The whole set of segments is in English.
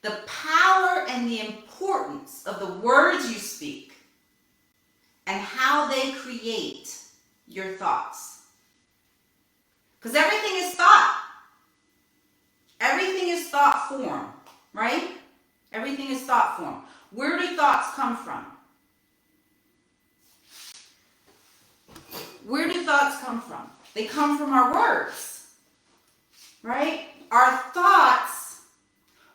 the power and the importance of the words you speak and how they create your thoughts. Because everything is thought. Everything is thought form, right? Everything is thought form. Where do thoughts come from? Where do thoughts come from? They come from our words, right? Our thoughts,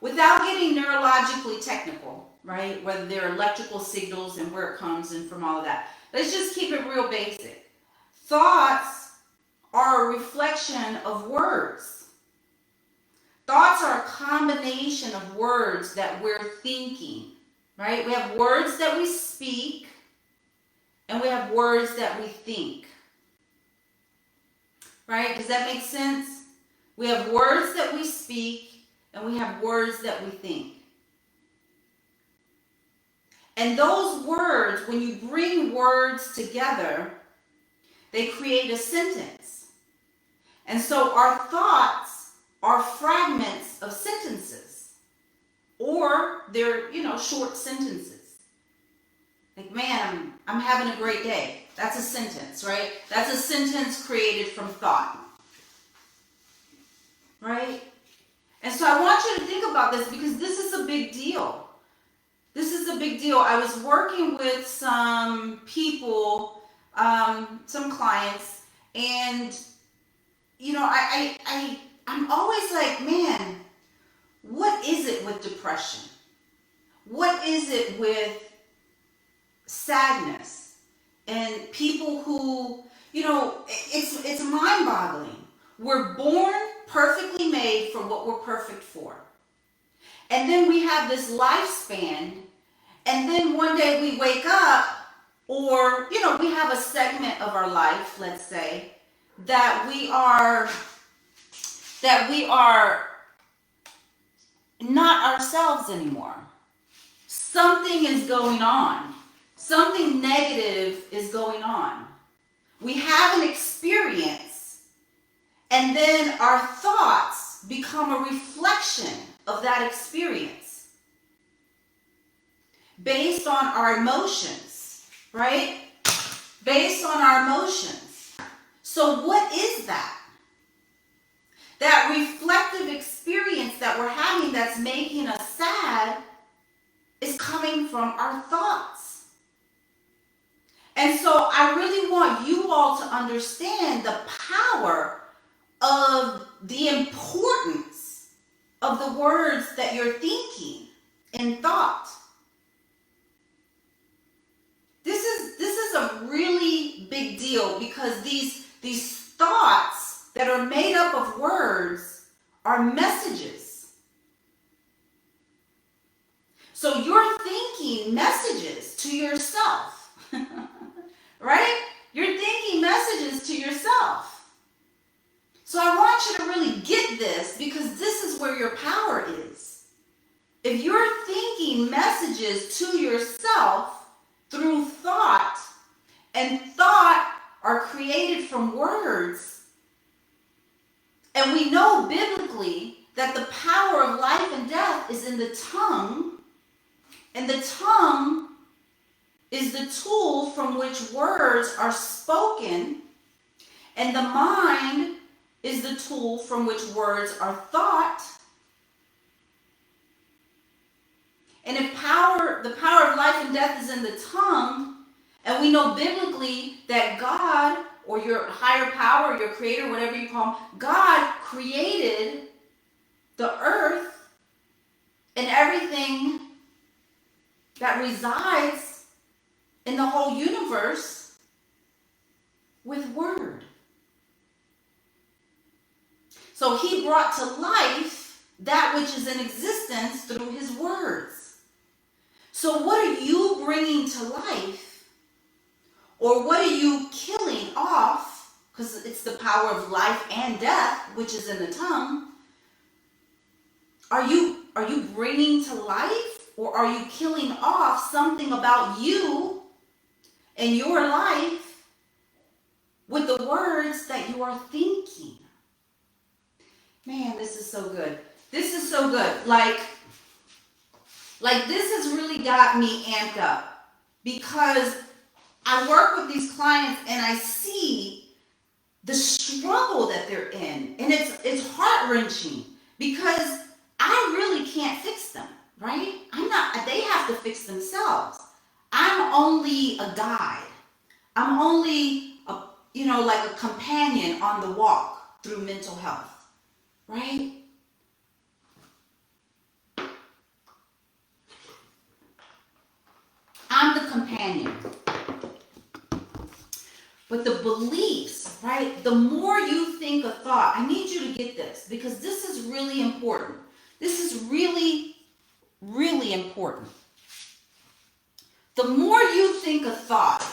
without getting neurologically technical, right? Whether they're electrical signals and where it comes and from all of that. Let's just keep it real basic. Thoughts are a reflection of words. Thoughts are a combination of words that we're thinking, right? We have words that we speak and we have words that we think. Right? Does that make sense? We have words that we speak and we have words that we think. And those words, when you bring words together, they create a sentence. And so our thoughts are fragments of sentences, or they're, short sentences. Like, man, I'm having a great day. That's a sentence, right? That's a sentence created from thought, right? And so I want you to think about this because this is a big deal. This is a big deal. I was working with some people, some clients, and I'm always like, man, what is it with depression? What is it with sadness? And people who, it's mind-boggling. We're born perfectly made for what we're perfect for. And then we have this lifespan, and then one day we wake up, or, we have a segment of our life, let's say, that we are not ourselves anymore. Something is going on. Something negative is going on. We have an experience, and then our thoughts become a reflection of that experience based on our emotions, right? Based on our emotions. So what is that? That reflective experience that we're having that's making us sad is coming from our thoughts. And so I really want you all to understand the power of the importance of the words that you're thinking in thought. This is a really big deal because these thoughts that are made up of words are messages. So you're thinking messages to yourself. Right? You're thinking messages to yourself. So I want you to really get this because this is where your power is. If you're thinking messages to yourself through thought, and thought are created from words, and we know biblically that the power of life and death is in the tongue, and the tongue is the tool from which words are spoken, and the mind is the tool from which words are thought. And if the power of life and death is in the tongue, and we know biblically that God, or your higher power, your creator, whatever you call him, God created the earth and everything that resides in the whole universe with word. So he brought to life that which is in existence through his words. So what are you bringing to life? Or what are you killing off? Because it's the power of life and death, which is in the tongue. Are you bringing to life, or are you killing off something about you and your life with the words that you are thinking? Man, this is so good. This is so good. Like, Like, this has really got me amped up because I work with these clients and I see the struggle that they're in. And it's heart-wrenching because I really can't fix them, right? They have to fix themselves. I'm only a guide. I'm only like a companion on the walk through mental health, right? I'm the companion. But the beliefs, right? The more you think a thought, I need you to get this because this is really important. This is really, really important. The more you think a thought,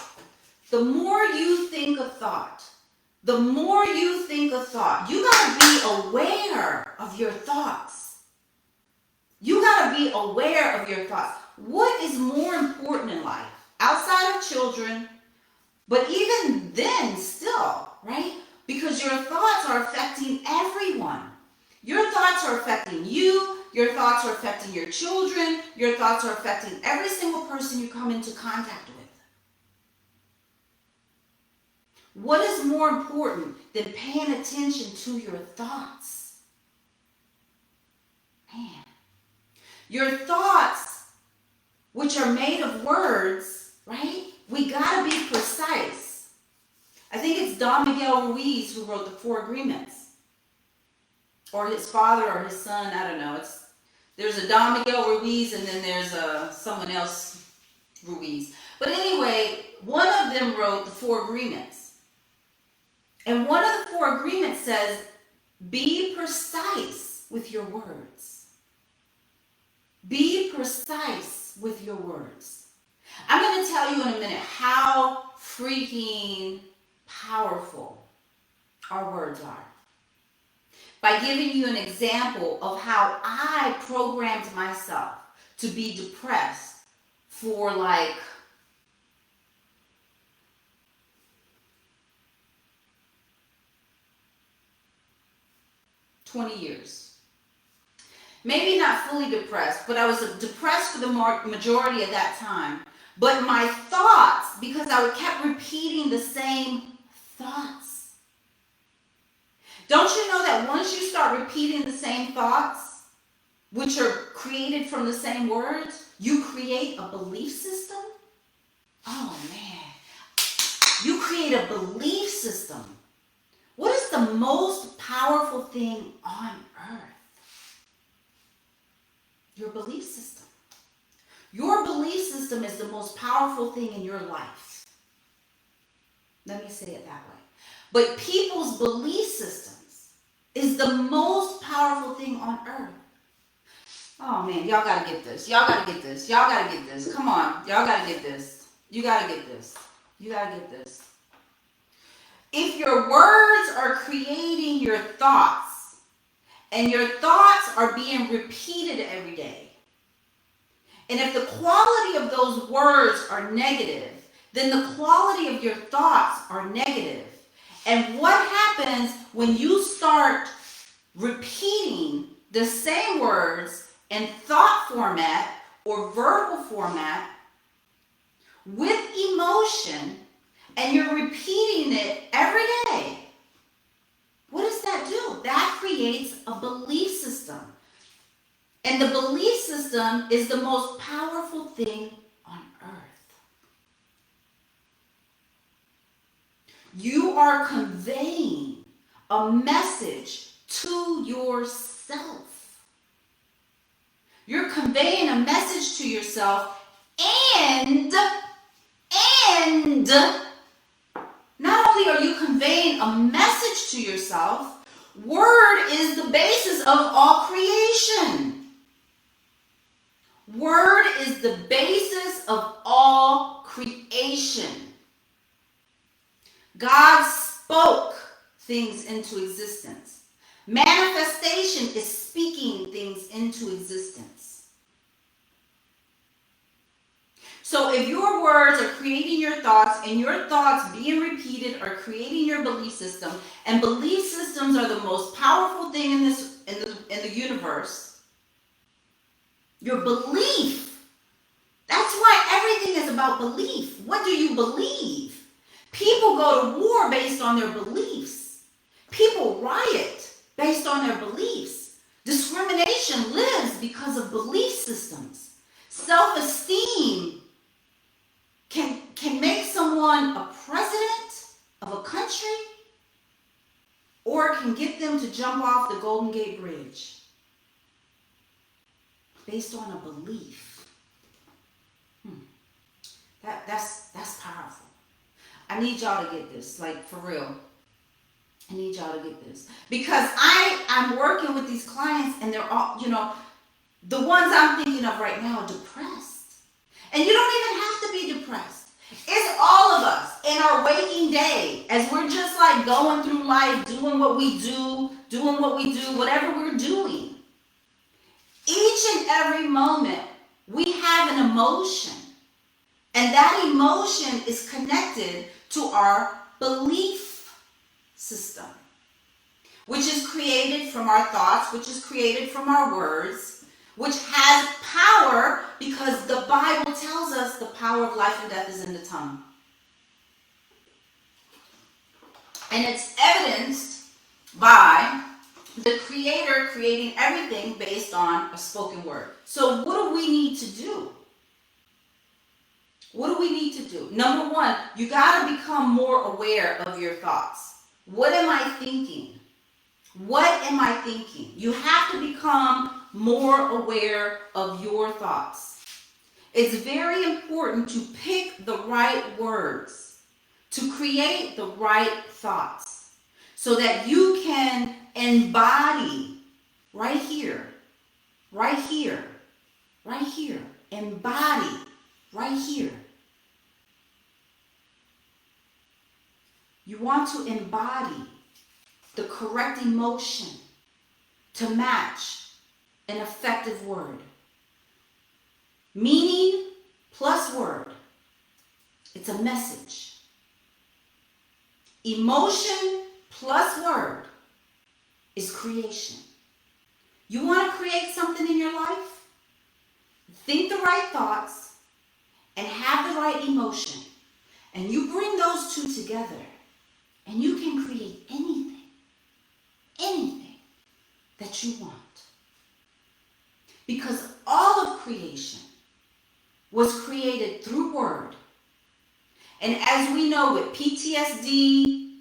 the more you think a thought, the more you think a thought, you got to be aware of your thoughts. You got to be aware of your thoughts. What is more important in life? Outside of children, but even then still, right? Because your thoughts are affecting everyone. Your thoughts are affecting you. Your thoughts are affecting your children. Your thoughts are affecting every single person you come into contact with. What is more important than paying attention to your thoughts? Man. Your thoughts, which are made of words, right? We got to be precise. I think it's Don Miguel Ruiz who wrote the 4 Agreements. Or his father or his son, I don't know. There's a Don Miguel Ruiz and then there's someone else Ruiz. But anyway, one of them wrote the 4 Agreements. And one of the 4 agreements says, be precise with your words. Be precise with your words. I'm going to tell you in a minute how freaking powerful our words are. By giving you an example of how I programmed myself to be depressed for like 20 years. Maybe not fully depressed, but I was depressed for the majority of that time. But my thoughts, because I kept repeating the same thoughts. Don't you know that once you start repeating the same thoughts, which are created from the same words, you create a belief system? Oh man, you create a belief system. What is the most powerful thing on earth? Your belief system. Your belief system is the most powerful thing in your life. Let me say it that way. But people's belief systems is the most powerful thing on earth. Oh man, y'all gotta get this. Y'all gotta get this. Y'all gotta get this. Come on, y'all gotta get this. You gotta get this. You gotta get this. If your words are creating your thoughts, and your thoughts are being repeated every day, and if the quality of those words are negative, then the quality of your thoughts are negative. And what happens when you start repeating the same words in thought format or verbal format with emotion, and you're repeating it every day? What does that do? That creates a belief system. And the belief system is the most powerful thing on earth. You are conveying a message to yourself. You're conveying a message to yourself, and not only are you conveying a message to yourself, word is the basis of all creation. Word is the basis of all creation. God spoke things into existence. Manifestation is speaking things into existence. So if your words are creating your thoughts, and your thoughts being repeated are creating your belief system, and belief systems are the most powerful thing in the universe, Your belief. That's why everything is about belief. What do you believe? People go to war based on their beliefs. People riot based on their beliefs. Discrimination lives because of belief systems. Self-esteem can make someone a president of a country, or it can get them to jump off the Golden Gate Bridge based on a belief. That's powerful. I need y'all to get this, like for real. I need y'all to get this. Because I'm working with these clients and they're all, the ones I'm thinking of right now are depressed. And you don't even have to be depressed. It's all of us in our waking day as we're just like going through life, doing what we do, whatever we're doing. Each and every moment we have an emotion. And that emotion is connected to our belief system, which is created from our thoughts, which is created from our words, which has power because the Bible tells us the power of life and death is in the tongue. And it's evidenced by the Creator creating everything based on a spoken word. So what do we need to do? What do we need to do? Number one, you got to become more aware of your thoughts. What am I thinking? What am I thinking? You have to become more aware of your thoughts. It's very important to pick the right words, to create the right thoughts, so that you can embody right here, embody right here. You want to embody the correct emotion to match an effective word. Meaning plus word. It's a message. Emotion plus word is creation. You want to create something in your life? Think the right thoughts and have the right emotion. And you bring those two together and you can create anything that you want. Because all of creation was created through word. And as we know with PTSD,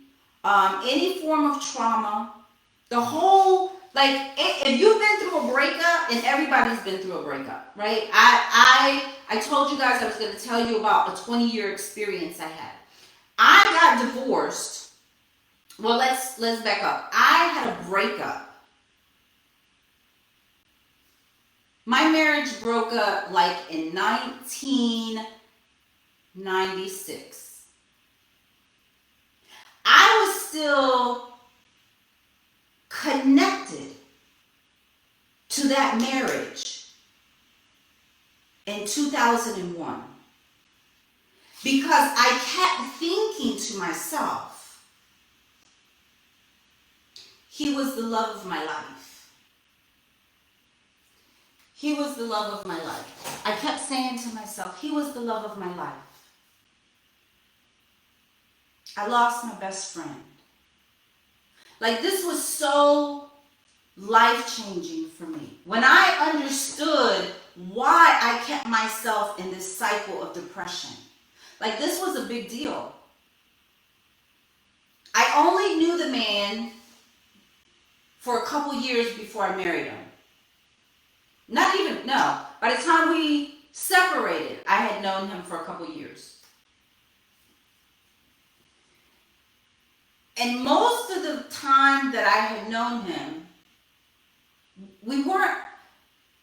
any form of trauma, the whole, like, if you've been through a breakup, and everybody's been through a breakup, right? I told you guys I was going to tell you about a 20-year experience I had. I got divorced. Well, let's back up. I had a breakup. My marriage broke up like in 1996. I was still connected to that marriage in 2001 because I kept thinking to myself, he was the love of my life. He was the love of my life. I kept saying to myself, he was the love of my life. I lost my best friend. Like, this was so life-changing for me. When I understood why I kept myself in this cycle of depression, like, this was a big deal. I only knew the man for a couple years before I married him. By the time we separated, I had known him for a couple years. And most of the time that I had known him, we weren't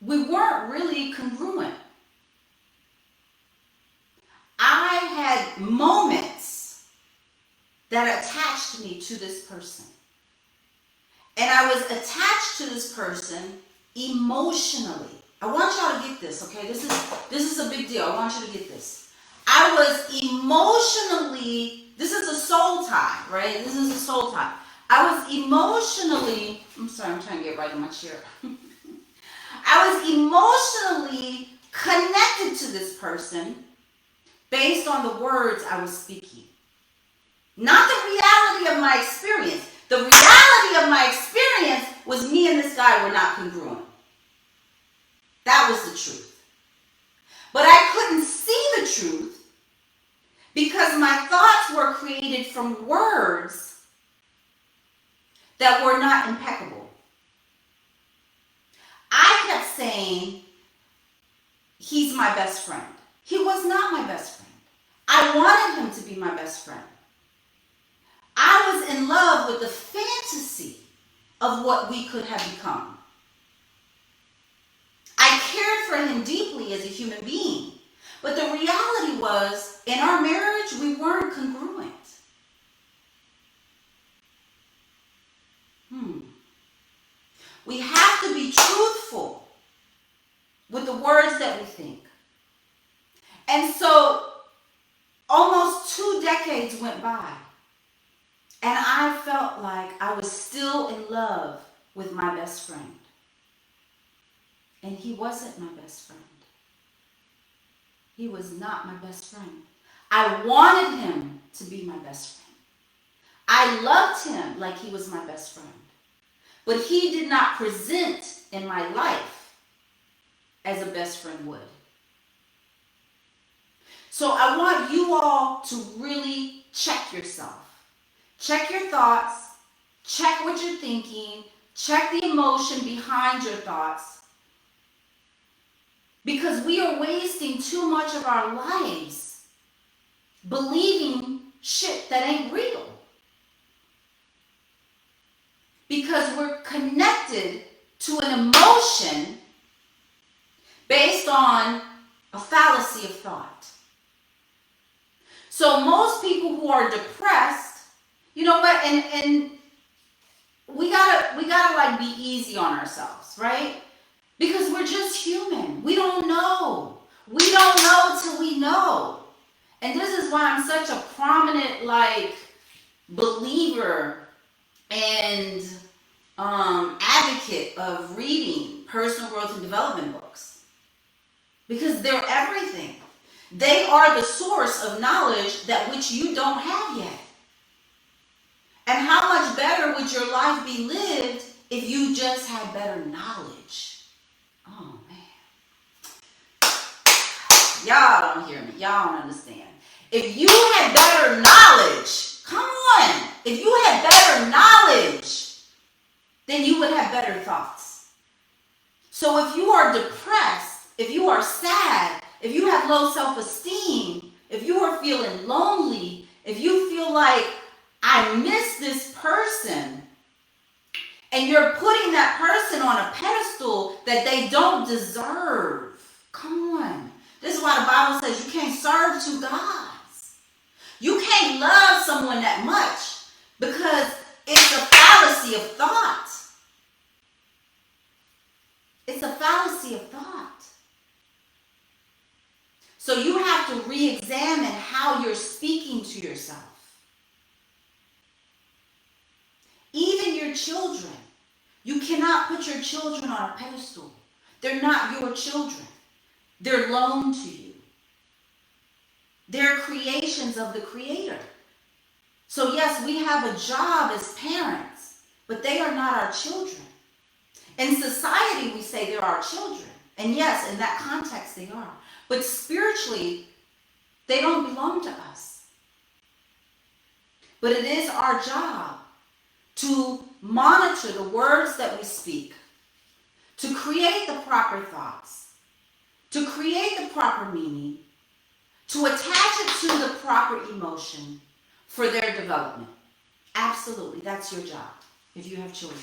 really congruent. I had moments that attached me to this person. And I was attached to this person emotionally. I want y'all to get this, okay? This is a big deal. I want you to get this. I was emotionally, this is a soul tie, right? This is a soul tie. I was emotionally, I'm sorry, I'm trying to get right in my chair. I was emotionally connected to this person based on the words I was speaking. Not the reality of my experience. The reality of my experience was me and this guy were not congruent. That was the truth. But I couldn't see the truth because my thoughts were created from words that were not impeccable. I kept saying, he's my best friend. He was not my best friend. I wanted him to be my best friend. I was in love with the fantasy of what we could have become. I cared for him deeply as a human being. But the reality was, in our marriage, we weren't congruent. We have to be truthful with the words that we think. And so, almost 2 decades went by. And I felt like I was still in love with my best friend. And he wasn't my best friend. He was not my best friend. I wanted him to be my best friend. I loved him like he was my best friend. But he did not present in my life as a best friend would. So I want you all to really check yourself. Check your thoughts. Check what you're thinking. Check the emotion behind your thoughts. Because we are wasting too much of our lives believing shit that ain't real. Because we're connected to an emotion based on a fallacy of thought. So most people who are depressed, you know what, and we gotta like be easy on ourselves, right? Because we're just human. We don't know. We don't know till we know. And this is why I'm such a prominent like believer and advocate of reading personal growth and development books. Because they're everything. They are the source of knowledge that which you don't have yet. And how much better would your life be lived if you just had better knowledge? Oh, man. Y'all don't hear me. Y'all don't understand. If you had better knowledge, come on. If you had better knowledge, then you would have better thoughts. So if you are depressed, if you are sad, if you have low self-esteem, if you are feeling lonely, if you feel like, I miss this person, and you're putting that person on a pedestal that they don't deserve. Come on. This is why the Bible says you can't serve 2 gods. You can't love someone that much because it's a fallacy of thought. It's a fallacy of thought. So you have to re-examine how you're speaking to yourself. Even your children. You cannot put your children on a pedestal. They're not your children. They're loaned to you. They're creations of the Creator. So yes, we have a job as parents, but they are not our children. In society, we say they're our children. And yes, in that context, they are. But spiritually, they don't belong to us. But it is our job to monitor the words that we speak, to create the proper thoughts, to create the proper meaning, to attach it to the proper emotion for their development. Absolutely, that's your job if you have children.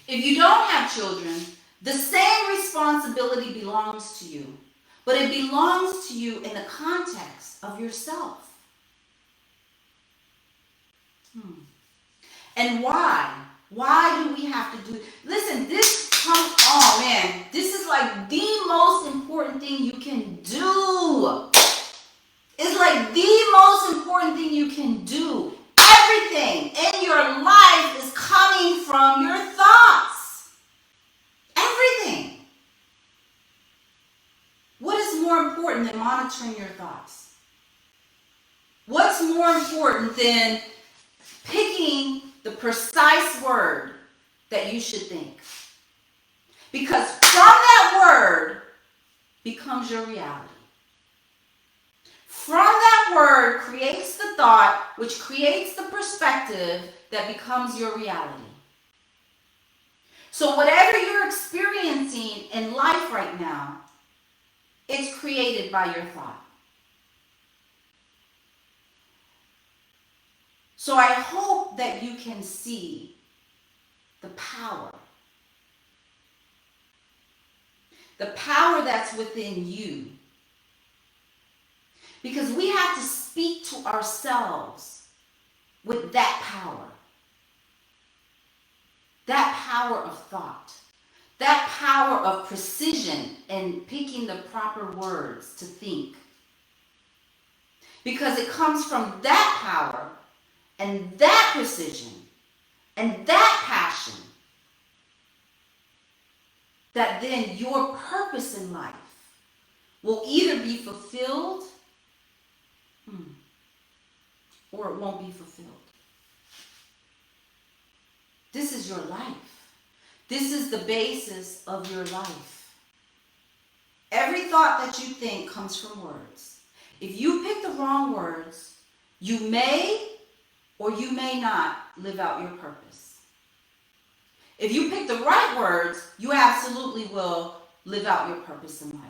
If you don't have children, the same responsibility belongs to you, but it belongs to you in the context of yourself. And why? Why do we have to do it? Listen, oh man, this is like the most important thing you can do. It's like the most important thing you can do. Everything in your life is coming from your thoughts. Everything. important than monitoring your thoughts? What's more important than picking the precise word that you should think? Because from that word becomes your reality. From that word creates the thought, which creates the perspective that becomes your reality. So whatever you're experiencing in life right now, it's created by your thought. So I hope that you can see the power that's within you. Because we have to speak to ourselves with that power of thought, that power of precision and picking the proper words to think. Because it comes from that power and that precision and that passion that then your purpose in life will either be fulfilled or it won't be fulfilled. This is your life. This is the basis of your life. Every thought that you think comes from words. If you pick the wrong words, you may or you may not live out your purpose. If you pick the right words, you absolutely will live out your purpose in life.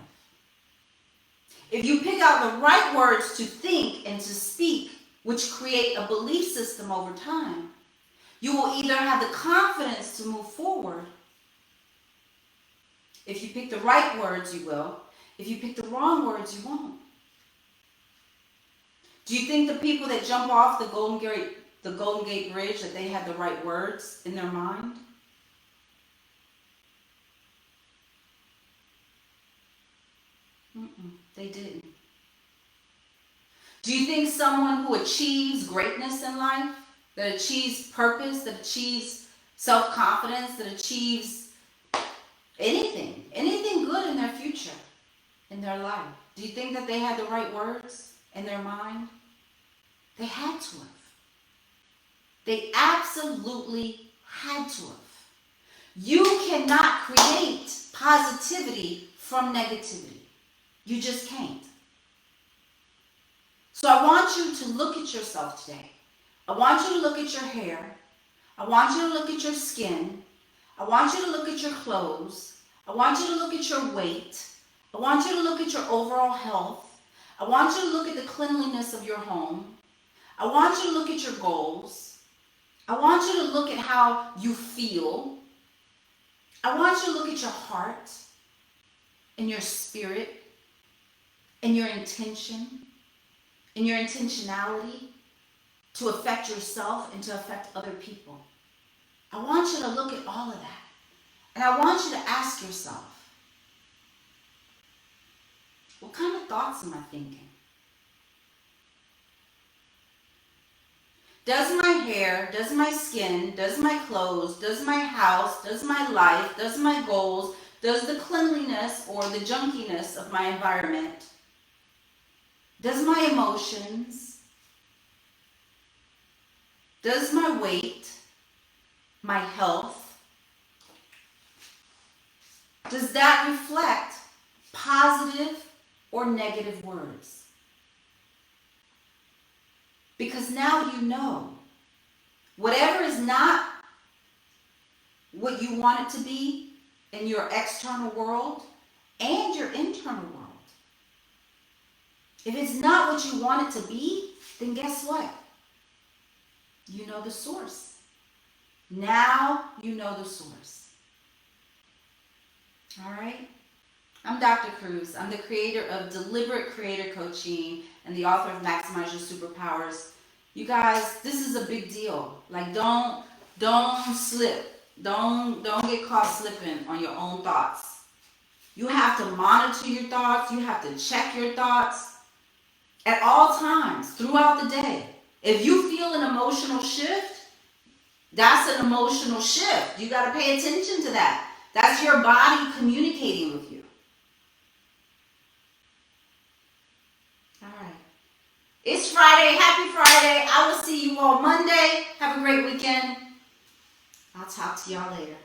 If you pick out the right words to think and to speak, which create a belief system over time, you will either have the confidence to move forward. If you pick the right words, you will. If you pick the wrong words, you won't. Do you think the people that jump off the Golden Gate Bridge, that they had the right words in their mind? They didn't. Do you think someone who achieves greatness in life, that achieves purpose, that achieves self-confidence, that achieves anything good in their future, in their life, do you think that they had the right words in their mind? They had to have. They absolutely had to have. You cannot create positivity from negativity. You just can't. So I want you to look at yourself today. I want you to look at your hair. I want you to look at your skin. I want you to look at your clothes. I want you to look at your weight. I want you to look at your overall health. I want you to look at the cleanliness of your home. I want you to look at your goals. I want you to look at how you feel. I want you to look at your heart and your spirit and your intention and your intentionality to affect yourself and to affect other people. I want you to look at all of that. And I want you to ask yourself, what kind of thoughts am I thinking? Does my hair, does my skin, does my clothes, does my house, does my life, does my goals, does the cleanliness or the junkiness of my environment, does my emotions, does my weight, my health, does that reflect positive or negative words? Because now you know. Whatever is not what you want it to be in your external world and your internal world. If it's not what you want it to be, then guess what? You know the source. Now you know the source. All right? I'm Dr. Cruz. I'm the creator of Deliberate Creator Coaching and the author of Maximize Your Superpowers. You guys, this is a big deal. Like, don't slip. Don't get caught slipping on your own thoughts. You have to monitor your thoughts. You have to check your thoughts at all times throughout the day. If you feel an emotional shift, that's an emotional shift. You got to pay attention to that. That's your body communicating with you. All right. It's Friday. Happy Friday. I will see you all Monday. Have a great weekend. I'll talk to y'all later.